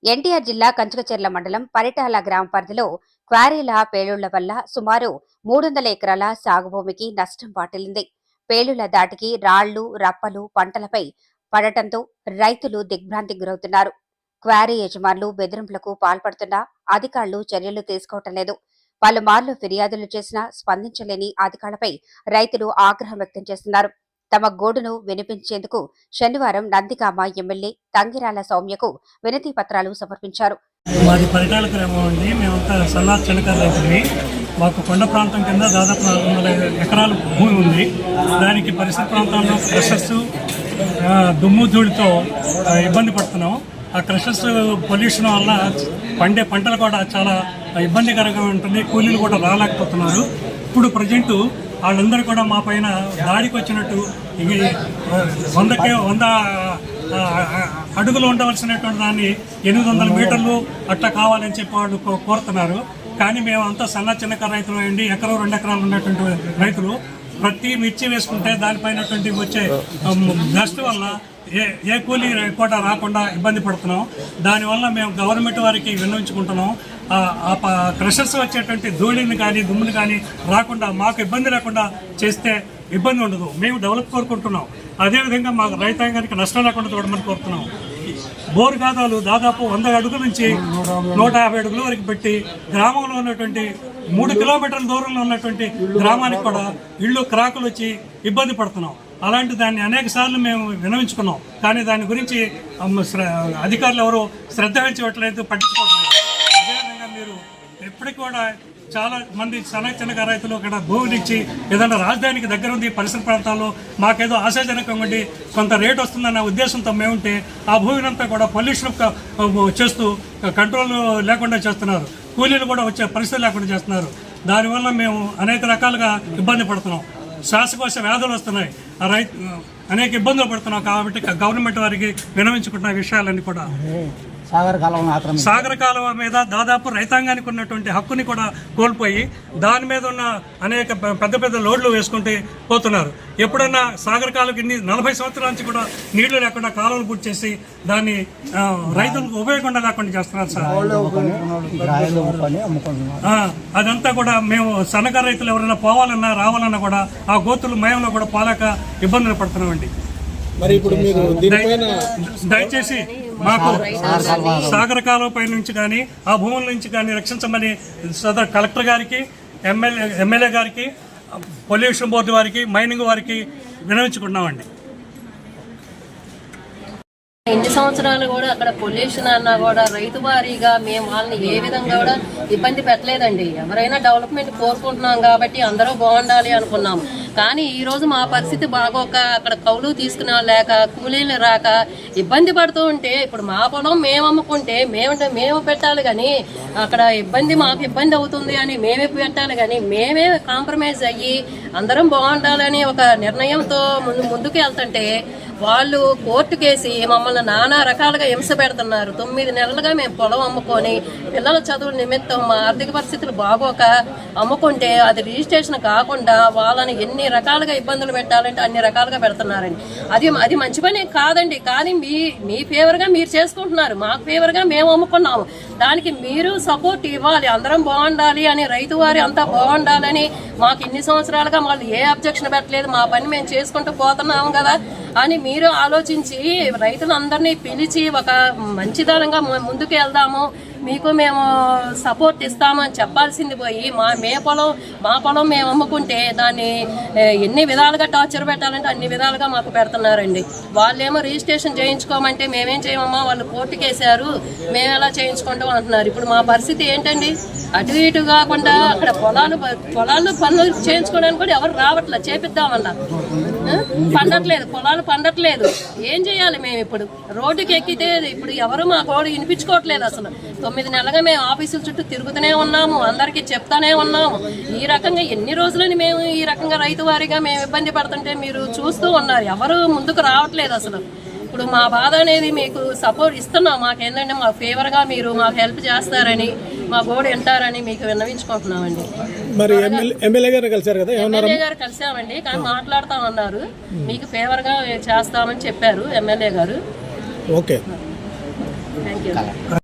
ఎన్టీఆర్ జిల్లా కంచుకచెర్ల మండలం పరిటాల గ్రామ పరిధిలో క్వారీల పేలుళ్ల వల్ల సుమారు 300 ఎకరాల సాగు భూమికి నష్టం వాటిల్లింది. పేలుళ్ల దాటికి రాళ్లు, రప్పలు పంటలపై పడటంతో రైతులు దిగ్భ్రాంతికి గురవుతున్నారు. క్వారీ యజమానులు బెదిరింపులకు పాల్పడుతున్నా అధికారులు చర్యలు తీసుకోవటం లేదు. పలుమార్లు ఫిర్యాదులు చేసినా స్పందించలేని అధికారులపై రైతులు ఆగ్రహం వ్యక్తం చేస్తున్నారు. తమ గోడును వినిపించేందుకు శనివారం నందిగామ ఎమ్మెల్యే తంగిరాల సౌమ్యకు వినతి పత్రాలు సమర్పించారు. మాది పరిటాల గ్రామం అండి. మేమంతా సన్నాత్ చిన్నకారు రైతులని. మాకు కొండ ప్రాంతం కింద దాదాపు 400 ఎకరాల భూమి ఉంది. దానికి పరిసర ప్రాంతాల్లో క్రషర్స్ దుమ్ము ధూళితో ఇబ్బంది పడుతున్నాం. ఆ క్రషర్స్ పొల్యూషన్ వల్ల పండే పంటలు కూడా చాలా ఇబ్బందికరంగా ఉంటుంది. కూలీలు కూడా రాలేకపోతున్నారు. ఇప్పుడు ప్రజెంట్ వాళ్ళందరూ కూడా మా పైన దాడికి వచ్చినట్టు 100 అడుగులు ఉండవలసినటువంటి దాన్ని 800 మీటర్లు అట్లా కావాలని చెప్పి వాళ్ళు కోరుతున్నారు. కానీ మేము అంతా చిన్నకారు రైతులు అయ్యండి. 1-2 ఎకరాలు ఉన్నటువంటి రైతులు ప్రతి మిర్చి వేసుకుంటే దానిపైనటువంటి వచ్చే డస్ట్ వల్ల ఏ కూలీ కూడా రాకుండా ఇబ్బంది పడుతున్నాం. దానివల్ల మేము గవర్నమెంట్ వారికి విన్నవించుకుంటున్నాం. క్రషర్స్ వచ్చేటువంటి ధూళిని కానీ దుమ్ముని కానీ రాకుండా మాకు ఇబ్బంది లేకుండా చేస్తే ఇబ్బంది ఉండదు. మేము డెవలప్ కోరుకుంటున్నాం. అదేవిధంగా మాకు రైతాంగానికి నష్టం లేకుండా చూడమని కోరుతున్నాం. బోరు ఖాతాలు దాదాపు 100 అడుగుల నుంచి 150 అడుగుల వరకు పెట్టి గ్రామంలో ఉన్నటువంటి 3 కిలోమీటర్ల దూరంలో ఉన్నటువంటి గ్రామానికి కూడా ఇళ్ళు క్రాకులు వచ్చి ఇబ్బంది పడుతున్నాం. అలాంటి దాన్ని అనేక సార్లు మేము విన్నవించుకున్నాం. కానీ దాని గురించి అధికారులు ఎవరు శ్రద్ధ వహించట్లేదు, పట్టించుకోవట్లేదు. అదేవిధంగా మీరు ఎప్పటికి కూడా చాలా మంది చిన్నకారు రైతులు అక్కడ భూమిని ఇచ్చి ఏదైనా రాజధానికి దగ్గర ఉంది పరిసర ప్రాంతాల్లో మాకేదో ఆశాజనకంగా ఉండి కొంత రేటు వస్తుందన్న ఉద్దేశంతో మేముంటే ఆ భూమిని అంతా కూడా పొల్యూషన్ చేస్తూ కంట్రోల్ లేకుండా చేస్తున్నారు. కూలీలు కూడా వచ్చే పరిస్థితి లేకుండా చేస్తున్నారు. దానివల్ల మేము అనేక రకాలుగా ఇబ్బంది పడుతున్నాం. శ్వాసకోశ వ్యాధులు వస్తున్నాయి. అనేక ఇబ్బందులు పడుతున్నాం. కాబట్టి గవర్నమెంట్ వారికి విన్నవించుకుంటున్న విషయాలన్నీ కూడా సాగర కాలువ మీద దాదాపు రైతాంగానికి ఉన్నటువంటి హక్కుని కూడా కోల్పోయి దాని మీద ఉన్న అనేక పెద్ద లోడ్లు వేసుకుంటూ పోతున్నారు. ఎప్పుడన్నా సాగర కాలువకి 40 సంవత్సరాల నుంచి కూడా నీళ్లు లేకుండా కాలువలు పూర్తి చేసి దాన్ని రైతులకు ఉపయోగకుండా లేకుండా చేస్తున్నారు సార్. అదంతా కూడా మేము సన్నకారు రైతులు ఎవరైనా పోవాలన్నా రావాలన్నా కూడా ఆ గోతులు మయంలో కూడా పోలేక ఇబ్బందులు పడుతున్నామండి. మరి ఇప్పుడు మీరు దయచేసి మాకు సాగర కాలువ పై నుంచి కానీ ఆ భూముల నుంచి కానీ రక్షించమని సదర్ కలెక్టర్ గారికి, ఎమ్మెల్యే గారికి, పొల్యూషన్ బోర్డు వారికి, మైనింగ్ వారికి విన్నవించుకున్నామండి. ఎన్ని సంవత్సరాలు కూడా అక్కడ పొల్యూషన్ అన్నా కూడా రైతు వారీగా మేము వాళ్ళని ఏ విధంగా కూడా ఇబ్బంది పెట్టలేదండి. ఎవరైనా డెవలప్మెంట్ కోరుకుంటున్నాం కాబట్టి అందరూ బాగుండాలి అనుకున్నాం. కానీ ఈరోజు మా పరిస్థితి బాగోక అక్కడ కౌలు తీసుకున్నా లేక కూలీలు రాక ఇబ్బంది పడుతూ ఉంటే ఇప్పుడు మా పొలం మేము అమ్ముకుంటే మేము పెట్టాలి కానీ అక్కడ మాకు ఇబ్బంది అవుతుంది అని మేమే పెట్టాలి కానీ మేమే కాంప్రమైజ్ అయ్యి అందరం బాగుండాలని ఒక నిర్ణయంతో ముందుకు వెళ్తుంటే వాళ్ళు కోర్టు కేసి మమ్మల్ని నానా రకాలుగా హింస పెడుతున్నారు. 9 నెలలుగా మేము పొలం అమ్ముకొని పిల్లల చదువుల నిమిత్తం మా ఆర్థిక పరిస్థితులు బాగోక అమ్ముకుంటే అది రిజిస్ట్రేషన్ కాకుండా వాళ్ళని ఎన్ని రకాలుగా ఇబ్బందులు పెట్టాలంటే అన్ని రకాలుగా పెడుతున్నారండి. అది మంచి పని కాదండి. కానీ మీ ఫేవర్గా మీరు చేసుకుంటున్నారు, మాకు ఫేవర్గా మేము అమ్ముకున్నాము. దానికి మీరు సపోర్ట్ ఇవ్వాలి. అందరం బాగుండాలి అని రైతు వారి అంతా బాగుండాలని మాకు ఇన్ని సంవత్సరాలుగా వాళ్ళు ఏ అబ్జెక్షన్ పెట్టలేదు. మా పని మేము చేసుకుంటూ పోతున్నాము కదా అని మీరు ఆలోచించి రైతులందరినీ పిలిచి ఒక మంచిదనంగా ముందుకు వెళ్దాము, మీకు మేము సపోర్ట్ ఇస్తామని చెప్పాల్సింది పోయి మా పొలం మేము అమ్ముకుంటే దాన్ని ఎన్ని విధాలుగా టార్చర్ పెట్టాలంటే అన్ని విధాలుగా మాకు పెడుతున్నారండి. వాళ్ళేమో రిజిస్ట్రేషన్ చేయించుకోమంటే మేమేం చేయమమ్మా, వాళ్ళు కోర్టుకు వేసారు, మేము ఎలా చేయించుకుంటాం అంటున్నారు. ఇప్పుడు మా పరిస్థితి ఏంటండి? అటు ఇటు కాకుండా అక్కడ పొలాలు పనులు చేయించుకోవడానికి కూడా ఎవరు రావట్లేదు. చేపిద్దామన్నా పొలాలు పండట్లేదు. ఏం చేయాలి మేము? ఇప్పుడు రోడ్డుకి ఎక్కితే ఇప్పుడు ఎవరు మా గోడు వినిపించుకోవట్లేదు. అసలు 9 నెలలుగా మేము ఆఫీసుల చుట్టూ తిరుగుతూనే ఉన్నాము, అందరికీ చెప్తానే ఉన్నాము. ఈ రకంగా ఎన్ని రోజులని మేము ఈ రకంగా రైతు వారిగా మేము ఇబ్బంది పడుతుంటే మీరు చూస్తూ ఉన్నారు. ఎవరు ముందుకు రావట్లేదు. అసలు ఇప్పుడు మా బాధ అనేది మీకు సపోర్ట్ ఇస్తున్నాం. మాకేంటంటే మా ఫేవర్గా మీరు మాకు హెల్ప్ చేస్తారని, మా గోడు వింటారని మీకు విన్నవించుకుంటున్నామండి. మరి ఎమ్మెల్యే గారు కలిసారు కదా? ఎమ్మెల్యే గారు కలిసామండి, కానీ మాట్లాడతామన్నారు. మీకు ఫేవర్గా చేస్తామని చెప్పారు ఎమ్మెల్యే గారు. Okay, thank you.